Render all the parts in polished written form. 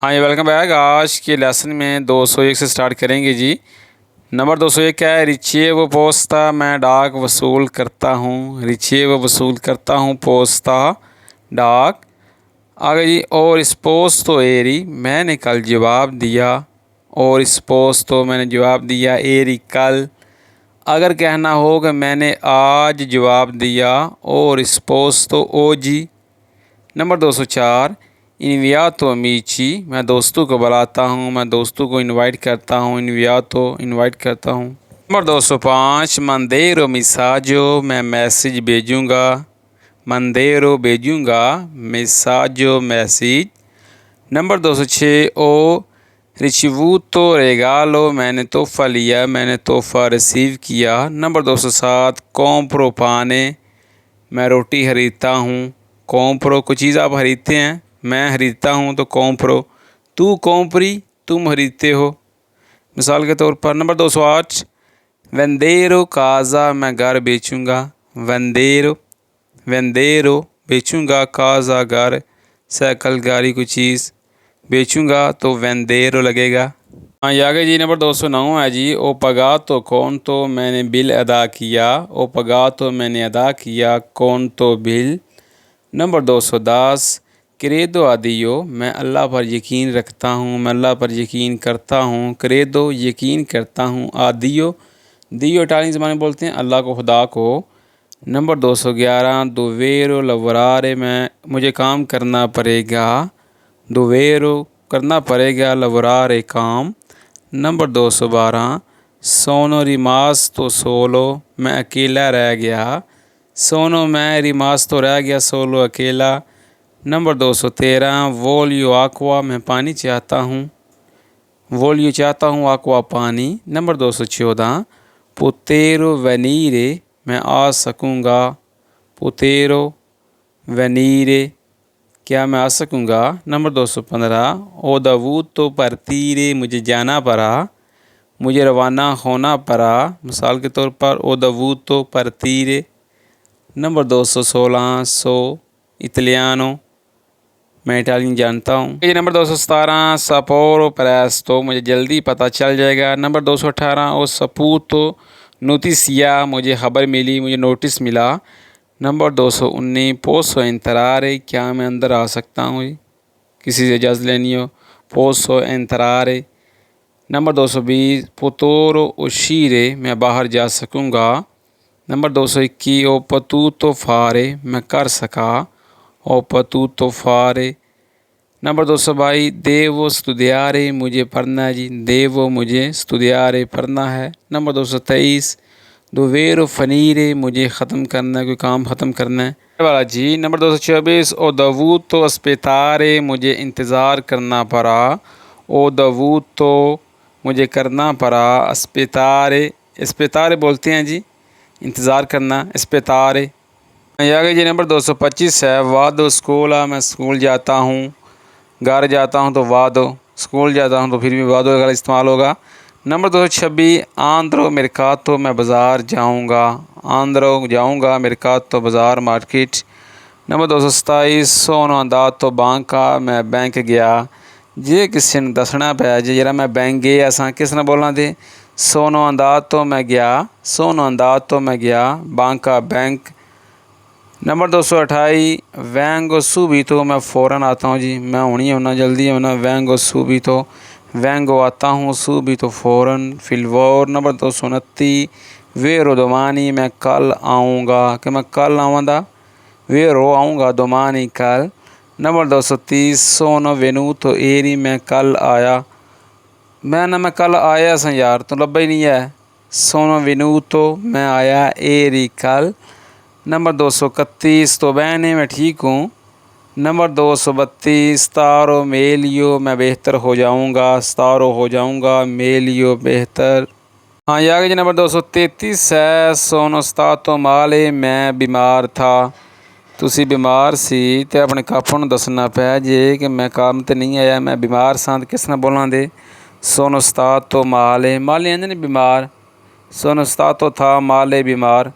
हाँ जी, welcome back. आज के लेसन में 201 से स्टार्ट करेंगे जी। नंबर 201 क्या है? रिचेव पोस्ता मैं डाक वसूल करता हूँ। रिचेव वसूल करता हूँ, पोस्ता डाक। आगे जी, और स्पोस्तो एरी मैंने कल जवाब दिया। और स्पोस्तो मैंने जवाब दिया, एरी कल। अगर कहना हो कि मैंने आज जवाब दिया, और स्पोस्तो ओ जी। नंबर 204 इन्वियातो अमीची मैं दोस्तों को बुलाता हूँ, मैं दोस्तों को इनवाइट करता हूँ। इन्वियातो इनवाइट करता हूँ। नंबर 205 मंदेरो मिसाजो मैं मैसेज भेजूँगा। मंदेरो भेजूँगा, मिसाजो मैसेज। नंबर 206 ओ रिसीवूतो रेगालो मैंने तोहफ़ा लिया, मैंने तोहफ़ा रिसीव किया। नंबर 207 कॉम्प्रो पाने मैं रोटी खरीदता हूँ। कॉम्प्रो कोई चीज़ आप खरीदते हैं, मैं खरीदता हूँ तो कॉम्प्रो। तू कॉम्प्री तुम खरीदते हो, मिसाल के तौर पर। नंबर 208 वेंदेरो काज़ा मैं घर बेचूँगा। वेंदेरो वेंदेरो बेचूँगा, काज़ा घर, साइकिल गाड़ी कोई चीज़ बेचूँगा तो वेंदेरो लगेगा। हाँ, ये आगे जी। नंबर 209 है जी। ओ पगा तो कौन तो मैंने बिल अदा किया। ओ पगा तो मैंने अदा किया, कौन तो बिल। नंबर 210 क्रेदो आदियो मैं अल्लाह पर यकीन रखता हूँ, मैं अल्लाह पर यकीन करता हूँ। क्रेदो यकीन करता हूँ, आदियो दियो इटालियन ज़बान में बोलते हैं अल्लाह को, खुदा को। नंबर 211 दोवेरो लवरारे मैं मुझे काम करना पड़ेगा। दोवेरो करना पड़ेगा, लवरारे काम। नंबर 212 सोनो रिमास तो सोलो मैं अकेला रह गया। सोनो मैं, रिमास तो रह गया, सोलो अकेला। नंबर 213 वोलियो आक्वा मैं पानी चाहता हूँ। वोलियो चाहता हूँ, आक्वा पानी। नंबर 214 पुतेरो वनीरे मैं आ सकूँगा। पुतेरो वनीरे क्या मैं आ सकूँगा। नंबर 215 ओदवू तो परतीरे मुझे जाना पड़ा, मुझे रवाना होना पड़ा, मिसाल के तौर पर ओदवू तो परतीरे। नंबर 216 सो इतालियानो मैं इटालियन जानता हूँ। ये नंबर 217 सपोरो प्रेस्तो मुझे जल्दी पता चल जाएगा। नंबर 218 ओ सपूतो नोटिसिया मुझे खबर मिली, मुझे नोटिस मिला। नंबर 219 पोसो इंतरारे क्या मैं अंदर आ सकता हूँ, किसी से इजाज़त लेनी हो, पोसो इंतरारे। नंबर 220 पुतोरो उशीरे मैं बाहर जा सकूँगा। नंबर 221 ओ पतूतो फारे मैं कर सका, ओ पतूतो फारे। नंबर 222 देवो स्तुदियारे मुझे पढ़ना है जी, देवो मुझे स्तुदियारे पढ़ना है। नंबर 223 दोवेरो फनीरे मुझे ख़त्म करना है, कोई काम ख़त्म करना है वाला जी। नंबर 224 ओ दवू तो अस्पतारे मुझे इंतज़ार करना पड़ा। ओ दवू तो मुझे करना पड़ा, अस्पतारे अस्पतारे बोलते हैं जी इंतज़ार करना, अस्पतारे। आगे जी। नंबर 225 है वादो स्कूला मैं स्कूल जाता हूँ। घर जाता हूँ तो वादो, स्कूल जाता हूँ तो फिर भी वादो का इस्तेमाल होगा। नंबर 226 आंध्रो मिरकातो मैं बाज़ार जाऊँगा। आंध्रो जाऊँगा, मिरकातो बाज़ार, मार्केट। नंबर 227 सोनो अंदातो बांका मैं बैंक गया। जे किसी ने दसना पाया जी जरा मैं बैंक गया असा किस ने बोलना थे। सोनो अंदातो मैं गया, सोनो अंदातो मैं गया, बांका बैंक। नंबर 228 वैंगो सूबीतो मैं फ़ौरन आता हूँ जी, मैं होनी होना जल्दी होना। वैंगो सूबीतो वैंगो आता हूँ, सूबीतो फ़ौरन, फिलवोर। नंबर 229 वेरो दोमानी मैं कल आऊँगा, कि मैं कल आऊँगा। वेरो आऊँगा, दोमानी कल। नंबर 230 सोनो वेनूतो एरी मैं कल आया। मैं कल आया सा यार, तो लब्भा ही नहीं है। सोनो वेनूतो मैं आया, एरी कल। नंबर 231 तो बहने मैं ठीक हूँ। नंबर 232 तारो मेलियो मैं बेहतर हो जाऊँगा, तारो हो जाऊँगा, मेलियो बेहतर। हाँ, ये आगे जी। नंबर 233 है सोनो स्तातो माले मैं बीमार था। तुसी बीमार सी ते अपने कापू नूं दसना पिया जे कि मैं काम ते नहीं आया, मैं बीमार सां। ते किस ने बोलना दे सोनो स्तातो माले, माले आंदे ने बीमार, सोनो स्तातो था माले बीमार।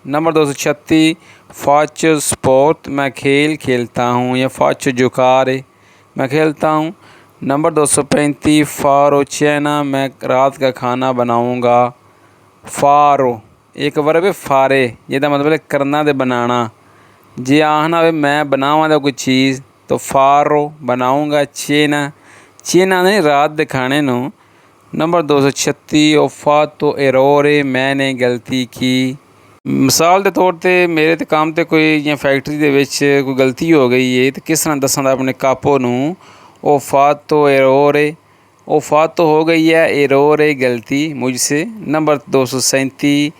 नंबर 236 फाचो स्पोर्ट मैं खेल खेलता हूँ, या फाचो जुकारे मैं खेलता हूँ। नंबर 235 फ़ारो चैना मैं रात का खाना बनाऊंगा। फ़ारो एक वर्ब है फ़ारे, जिहदा मतलब है करना ते बनाना। जे आखना होवे मैं बनावां दा कोई चीज़ तो फ़ारो बनाऊंगा चेना। चेना नहीं रात दे खाने नूं। नंबर 236 ओ फ़ातो एरोरे मैंने गलती की। मिसाल के तौर पर मेरे तो काम तो कोई जियां फैक्ट्री दे विच कोई गलती हो गई है तो किस तरह दसां अपने कापो नूं ओ फ़ातो एरोरे। ओ फ़ातो हो गई है एरोरे गलती मुझसे। नंबर 237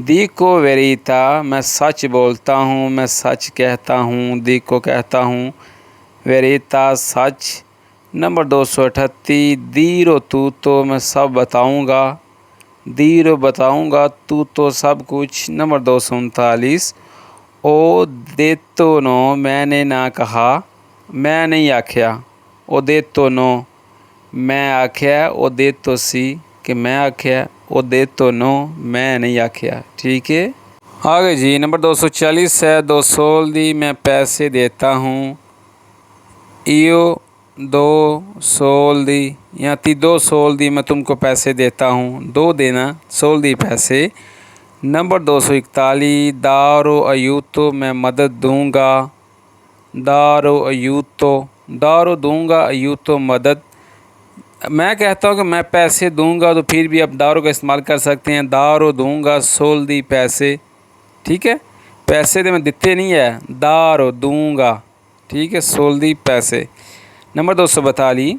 दिको वेरिता मैं सच बोलता हूँ, मैं सच कहता हूँ। दिको कहता हूँ, वेरिता सच। नंबर 238 दीरो तू तो मैं सब बताऊँगा। दीरो बताऊँगा, तू तो सब कुछ। नंबर 239 ओ देतो नो मैंने ना कहा, मैं नहीं आख्या। ओ देतो नो मैं आख्या, ओ देतो सी कि मैं आख्या, ओ देतो नो मैं नहीं आख्या। ठीक है, आगे जी। नंबर 240 है 2 सोल्दी मैं पैसे देता हूँ। इयो 2 सोल्दी यहाँ 2 सोल्दी मैं तुमको पैसे देता हूँ। 2 देना, सोल्दी पैसे। नंबर 241 दारो अयूतो मैं मदद दूंगा। दारो अयूतो, दारो दूंगा, अयूतो मदद। मैं कहता हूँ कि मैं पैसे दूंगा तो फिर भी आप दारो का इस्तेमाल कर सकते हैं। दारो दूंगा सोल्दी पैसे। ठीक है, पैसे तो मैं दिते नहीं है, दारो दूंगा। ठीक है, सोल्दी पैसे। नंबर 242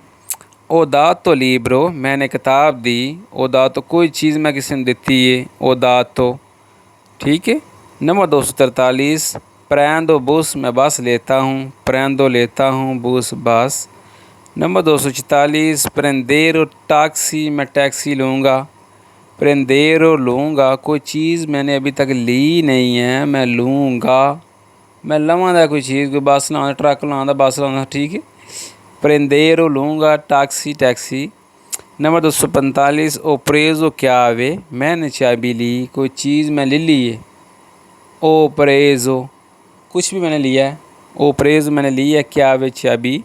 ओ दातो लीब्रो मैंने किताब दी। ओ दातो कोई चीज़ मैं किसी ने दी है, ओ दातो। ठीक है। नंबर 243 प्रेंदो बस मैं बस लेता हूँ। प्रेंदो लेता हूँ, बस बस। नंबर 244 प्रेंदेरो टैक्सी मैं टैक्सी लूँगा। प्रेंदेरो लूँगा, कोई चीज़ मैंने अभी तक ली नहीं है, मैं लूँगा। मैं लवांदा कोई चीज़, कोई बस लांदा, ट्रक लांदा, बस लांदा। ठीक है, प्रेंदेरो लूँगा, टैक्सी टैक्सी। नंबर 245 ओ प्रेज़ो क्या वे मैंने चाबी ली, कोई चीज़ मैं ले ली है। ओ प्रेज़ो कुछ भी मैंने लिया है, ओ प्रेज़ो मैंने ली है, क्या वे चाबी।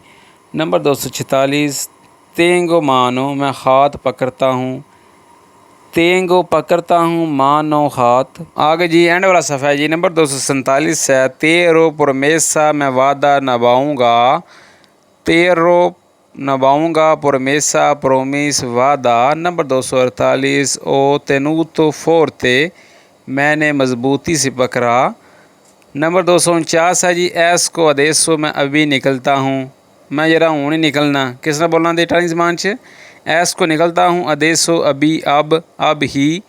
नंबर 246 तेंगो मानो मैं हाथ पकड़ता हूँ। तेंगो पकड़ता हूँ, मानो हाथ। आगे जी एंड वाला सफ़ा है जी। नंबर 247 है तेरो प्रोमेसा मैं वादा निभाऊँगा। तेरो निभाऊँगा, प्रोमेसा प्रोमिस वादा। नंबर 248 ओ तेनूतो फोर्ते मैंने मजबूती से पकड़ा। नंबर 249 है जी एस को अदेसो मैं अभी निकलता हूँ। मैं जरा हूँ नहीं निकलना, किस तरह बोलना दे इटालियन ज़बान च एस को निकलता हूँ, अदेसो अभी, अब ही।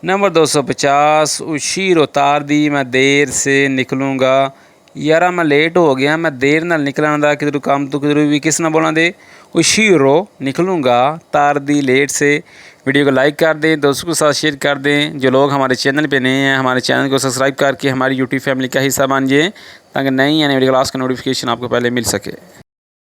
नंबर 250 उशीरो तार दी मैं देर से निकलूँगा। यारा मैं लेट हो गया, मैं देर नाल निकलना दा किधरों काम तो किधरों भी किस ना बोलना दे उशीरो निकलूँगा, तार दी लेट से। वीडियो को लाइक कर दें, दोस्तों के साथ शेयर कर दें। जो लोग हमारे चैनल पे नए हैं हमारे चैनल को सब्सक्राइब करके हमारी यूट्यूब फैमिली का हिस्सा बन जाएँ ताकि नई आने वाली क्लास का नोटिफिकेशन आपको पहले मिल सके।